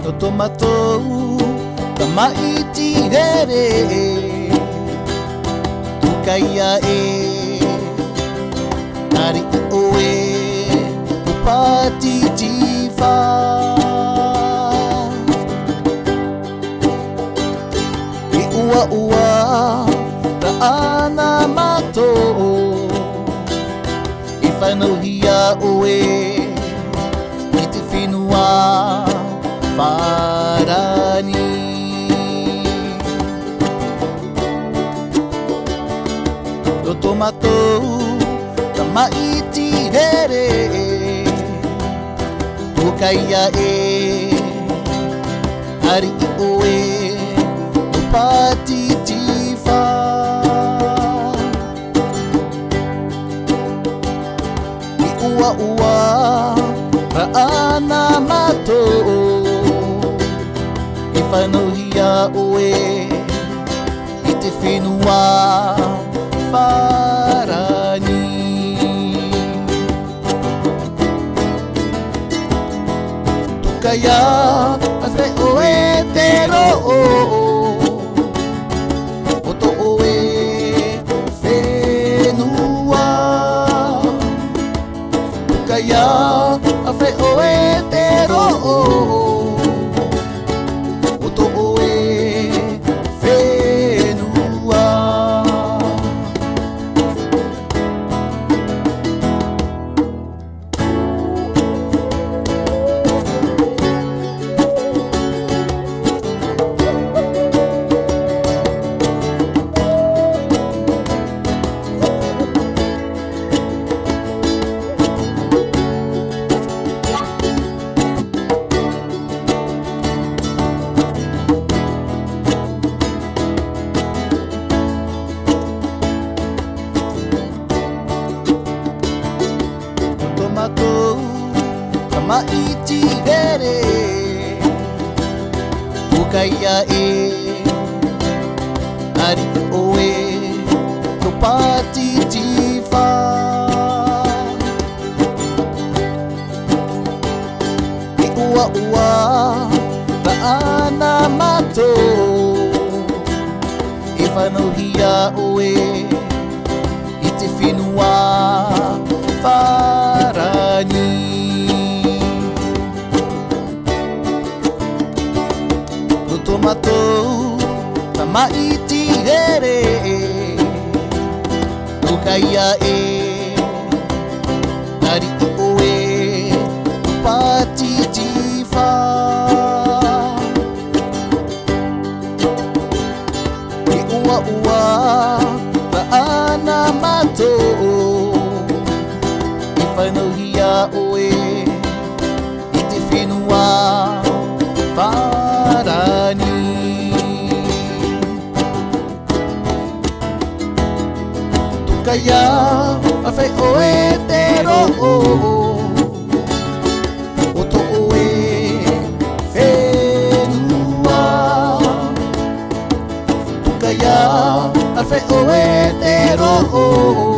no tomatou ka maiti here tukaia nari oe upati tifa i ua ka ana mato i whanau hia oe i te whenua wharani no tomatou ka maiti here tukaia ari i oe upati tifa i ua ra ana mato i whanau hia oe i te whenua wharani tukaia a whe oe te ro'o o to oe whenua tukaia a whe oe te ro'o o to oe whenua tomatou ka maiti here tukaia ari oe no pati tifa i ua ka ana mato i whanau hia oe i te whenua wharani no tomatou ka maiti here tukaia ari i oe upati tifa i ua ka ana mato i whanau hia oe i te whenua wharani tukaia a whe oe te ro'o o to oe whenua tukaia a whe oe te ro'o